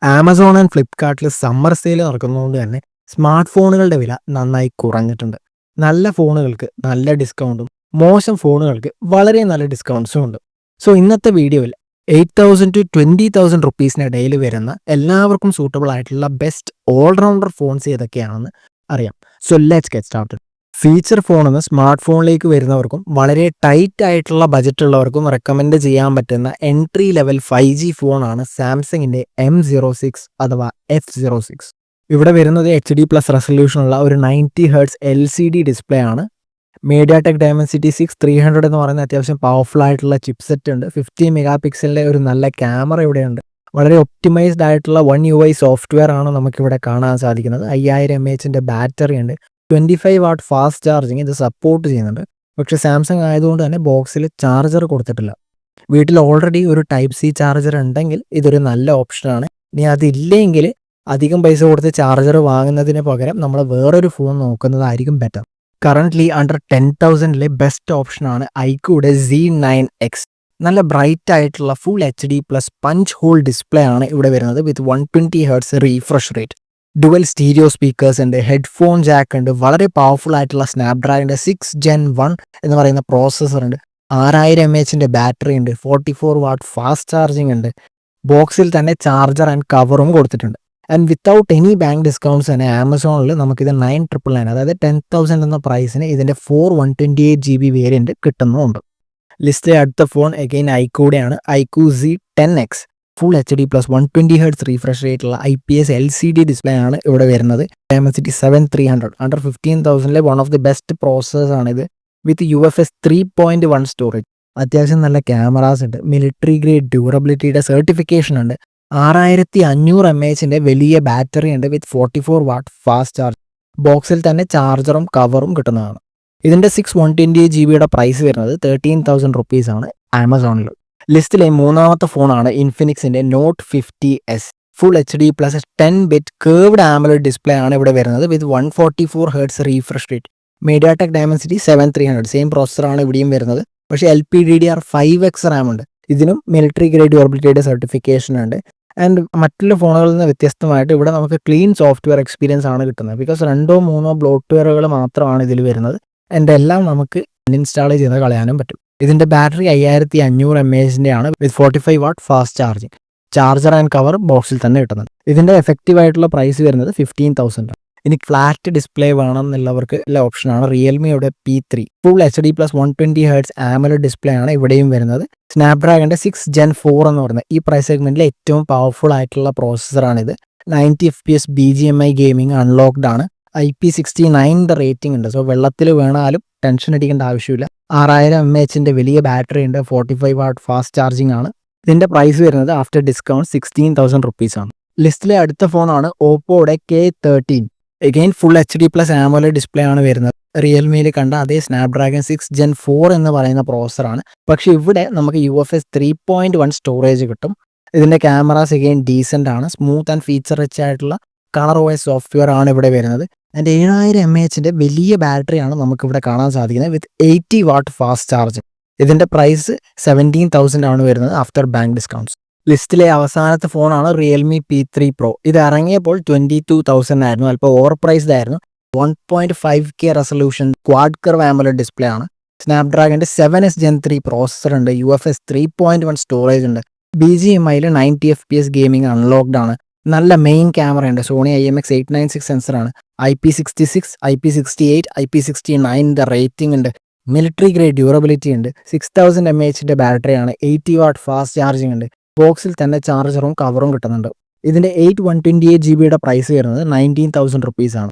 Amazon and ഫ്ലിപ്കാർട്ടിൽ summer sale നടക്കുന്നതുകൊണ്ട് തന്നെ smart ഫോണുകളുടെ വില നന്നായി കുറഞ്ഞിട്ടുണ്ട്. നല്ല ഫോണുകൾക്ക് നല്ല ഡിസ്കൗണ്ടും മോശം ഫോണുകൾക്ക് വളരെ നല്ല ഡിസ്കൗണ്ട്സും ഉണ്ട്. സോ ഇന്നത്തെ വീഡിയോയിൽ 8,000 to 20,000 റുപ്പീസിനിടയിൽ വരുന്ന എല്ലാവർക്കും സൂട്ടബിൾ ആയിട്ടുള്ള ബെസ്റ്റ് ഓൾറൗണ്ടർ ഫോൺസ് ഏതൊക്കെയാണെന്ന് അറിയാം. So let's get started. Feature ഫോണെന്ന് സ്മാർട്ട് ഫോണിലേക്ക് വരുന്നവർക്കും വളരെ ടൈറ്റ് ആയിട്ടുള്ള ബജറ്റ് ഉള്ളവർക്കും റെക്കമെൻഡ് ചെയ്യാൻ പറ്റുന്ന എൻട്രി ലെവൽ 5G ഫോണാണ് സാംസങ്ങിൻ്റെ M06 അഥവാ F06. ഇവിടെ വരുന്നത് HD+ റെസൊല്യൂഷനുള്ള ഒരു 90 Hz LCD ഡിസ്പ്ലേ ആണ്. മീഡിയാടെക് ഡയമൻസിറ്റി 6300 എന്ന് പറയുന്ന അത്യാവശ്യം പവർഫുൾ ആയിട്ടുള്ള ചിപ്സെറ്റ് ഉണ്ട്. 50 മെഗാ പിക്സലിൻ്റെ ഒരു നല്ല ക്യാമറ ഇവിടെയുണ്ട്. വളരെ ഒപ്റ്റിമൈസ്ഡ് ആയിട്ടുള്ള One UI സോഫ്റ്റ്വെയർ ആണ് നമുക്കിവിടെ കാണാൻ സാധിക്കുന്നത്. 5000 mAh ബാറ്ററി ഉണ്ട്. 25 വാട്ട് ഫാസ്റ്റ് ചാർജിങ് ഇത് സപ്പോർട്ട് ചെയ്യുന്നുണ്ട്. പക്ഷേ സാംസങ് ആയതുകൊണ്ട് തന്നെ ബോക്സിൽ ചാർജർ കൊടുത്തിട്ടില്ല. വീട്ടിൽ ഓൾറെഡി ഒരു ടൈപ്പ് സി ചാർജർ ഉണ്ടെങ്കിൽ ഇതൊരു നല്ല ഓപ്ഷനാണ്. ഇനി അതില്ലെങ്കിൽ അധികം പൈസ കൊടുത്ത് ചാർജർ വാങ്ങുന്നതിന് പകരം നമ്മൾ വേറൊരു ഫോൺ നോക്കുന്നതായിരിക്കും ബെറ്റർ. കറൻ്റ്ലി അണ്ടർ 10,000 ബെസ്റ്റ് ഓപ്ഷനാണ് ഐക്യൂടെ Z9X. നല്ല ബ്രൈറ്റ് ആയിട്ടുള്ള full HD+ punch hole display ആണ് ഇവിടെ വരുന്നത് with 120 Hz refresh rate. Dual stereo speakers ഉണ്ട്, ഹെഡ്ഫോൺ ജാക്ക് ഉണ്ട്, വളരെ പവർഫുൾ ആയിട്ടുള്ള സ്നാപ്ഡ്രാഗണിൻ്റെ 6 Gen 1 എന്ന് പറയുന്ന പ്രോസസ്സർ ഉണ്ട്, 6000 mAh ബാറ്ററി ഉണ്ട്, 44 വാട്ട് ഫാസ്റ്റ് ചാർജിങ് ഉണ്ട്. ബോക്സിൽ തന്നെ ചാർജർ ആൻഡ് കവറും കൊടുത്തിട്ടുണ്ട്. And without any bank discounts തന്നെ ആമസോണിൽ നമുക്കിത് 9,999 അതായത് 10,000 എന്ന പ്രൈസിന് ഇതിൻ്റെ 4/128GB വേരിയൻറ്റ് കിട്ടുന്നുമുണ്ട്. ലിസ്റ്റിലെ അടുത്ത ഫോൺ അഗെയിൻ ഐക്യൂടെയാണ്. IQOO Z10X full HD+ 120 Hz refresh റേറ്റുള്ള IPS LCD ഡിസ്പ്ലേ ആണ് ഇവിടെ വരുന്നത്. Dimensity 7300 under 15,000 one of the best processors ആണിത് വിത്ത് UFS 3.1 സ്റ്റോറേജ്. അത്യാവശ്യം നല്ല ക്യാമറാസ് ഉണ്ട്, മിലിറ്ററി ഗ്രേഡ് ഡ്യൂറബിലിറ്റിയുടെ സർട്ടിഫിക്കേഷൻ ഉണ്ട്, 6500 mAh വലിയ ബാറ്ററി ഉണ്ട് വിത്ത് 44 വാട്ട് ഫാസ്റ്റ് ചാർജ്. ബോക്സിൽ തന്നെ ചാർജറും കവറും കിട്ടുന്നതാണ്. ഇതിൻ്റെ 6/128GB പ്രൈസ് വരുന്നത് 13,000 റുപ്പീസാണ് ആമസോണിൽ. ലിസ്റ്റിലെ മൂന്നാമത്തെ ഫോണാണ് ഇൻഫിനിക്സിൻ്റെ Note 50S. Full HD+ 10-bit curved AMOLED display ആണ് ഇവിടെ വരുന്നത് with 144 Hz refresh rate. MediaTek Dimensity 7300 same പ്രോസസ്സറാണ് ഇവിടെയും വരുന്നത്. പക്ഷേ LPDDR5X RAM ഉണ്ട്. ഇതിനും മിലിറ്ററി ഗ്രേഡ് ഡ്യൂറബിലിറ്റിയുടെ സർട്ടിഫിക്കേഷൻ ഉണ്ട്. ആൻഡ് മറ്റുള്ള ഫോണുകളിൽ നിന്ന് വ്യത്യസ്തമായിട്ട് ഇവിടെ നമുക്ക് ക്ലീൻ സോഫ്റ്റ്വെയർ എക്സ്പീരിയൻസ് ആണ് കിട്ടുന്നത്. ബിക്കോസ് 2-3 ബ്ലോട്ട്വെയറുകൾ മാത്രമാണ് ഇതിൽ വരുന്നത്. എൻ്റെ എല്ലാം നമുക്ക് ഇൻസ്റ്റാൾ ചെയ്ത് കളയാനും പറ്റും. ഇതിൻ്റെ ബാറ്ററി 5500 mAh ആണ് വിത്ത് 45 what fast charging. Charger and cover ബോക്സിൽ തന്നെ കിട്ടുന്നുണ്ട്. ഇതിൻ്റെ എഫക്റ്റീവ് ആയിട്ടുള്ള പ്രൈസ് വരുന്നത് 15,000. ഇനി ഫ്ലാറ്റ് ഡിസ്പ്ലേ വേണം എന്നുള്ളവർക്ക് എല്ലാ ഓപ്ഷനാണ് റിയൽമിയുടെ P3 full HD+ 120 Hz AMOLED display ആണ് ഇവിടെയും വരുന്നത്. സ്നാപ്ഡ്രാഗണിൻ്റെ 6 Gen 4 എന്ന് പറയുന്നത് ഈ പ്രൈസ് സെഗ്മെൻറ്റിലെ ഏറ്റവും പവർഫുൾ ആയിട്ടുള്ള പ്രോസസ്സറാണിത്. 90 FPS BGMI ഗെയിമിംഗ് അൺലോക്ക്ഡ് ആണ്. IP69 റേറ്റിംഗ് ഉണ്ട്. സോ വെള്ളത്തിൽ വീണാലും ടെൻഷൻ അടിക്കേണ്ട ആവശ്യമില്ല. 6000 mAh വലിയ ബാറ്ററി ഉണ്ട്, 45 വാട്ട് ഫാസ്റ്റ് ചാർജിങ് ആണ്. ഇതിൻ്റെ പ്രൈസ് വരുന്നത് ആഫ്റ്റർ ഡിസ്കൗണ്ട് 16,000 റുപ്പീസാണ്. ലിസ്റ്റിലെ അടുത്ത ഫോണാണ് ഓപ്പോയുടെ K13. Again full HD+ AMOLED display ആണ് വരുന്നത്. റിയൽമിയിൽ കണ്ട അതേ സ്നാപ്ഡ്രാഗൺ 6 Gen 4 എന്ന് പറയുന്ന പ്രോസസ്സറാണ്. പക്ഷേ ഇവിടെ നമുക്ക് UFS 3.1 സ്റ്റോറേജ് കിട്ടും. ഇതിൻ്റെ ക്യാമറാസ് എഗെയിൻ ഡീസൻ്റ് ആണ്. സ്മൂത്ത് ആൻഡ് ഫീച്ചർ റിച്ച് ആയിട്ടുള്ള ColorOS സോഫ്റ്റ്വെയർ ആണ് ഇവിടെ വരുന്നത്. ആൻഡ് 7000 mAh വലിയ ബാറ്ററിയാണ് നമുക്കിവിടെ കാണാൻ സാധിക്കുന്നത് വിത്ത് 80 വാട്ട് ഫാസ്റ്റ് ചാർജ്. ഇതിൻ്റെ പ്രൈസ് 17,000 ആണ് വരുന്നത് ആഫ്റ്റർ ബാങ്ക് ഡിസ്കൗണ്ട്സ്. ലിസ്റ്റിലെ അവസാനത്തെ ഫോണാണ് റിയൽമി P3 Pro. ഇത് ഇറങ്ങിയപ്പോൾ 22,000 ആയിരുന്നു, അല്പം ഓവർ പ്രൈസ്ഡ് ആയിരുന്നു. 1.5K resolution quad curve AMOLED display ആണ്. സ്നാപ്ഡ്രാഗണിൻ്റെ 7S Gen 3 പ്രോസസ്സർ ഉണ്ട്, UFS 3.1 സ്റ്റോറേജ് ഉണ്ട്, BGMIയിൽ 90 FPS ഗെയിമിംഗ് അൺലോക്ക്ഡ് ആണ്. നല്ല മെയിൻ ക്യാമറ ഉണ്ട്, സോണി IMX896 സെൻസറാണ്, IP66 IP68 IP69 റേറ്റിംഗ് ഉണ്ട്, മിലിറ്ററി ഗ്രേഡ് ഡ്യൂറബിലിറ്റി ഉണ്ട്, 6000 mAh ബാറ്ററിയാണ്, 80 വാട്ട് ഫാസ്റ്റ് ചാർജിങ് ഉണ്ട്. ബോക്സിൽ തന്നെ ചാർജറും കവറും കിട്ടുന്നുണ്ട്. ഇതിൻ്റെ 8/128GB പ്രൈസ് വരുന്നത് 19,000 റുപ്പീസാണ്.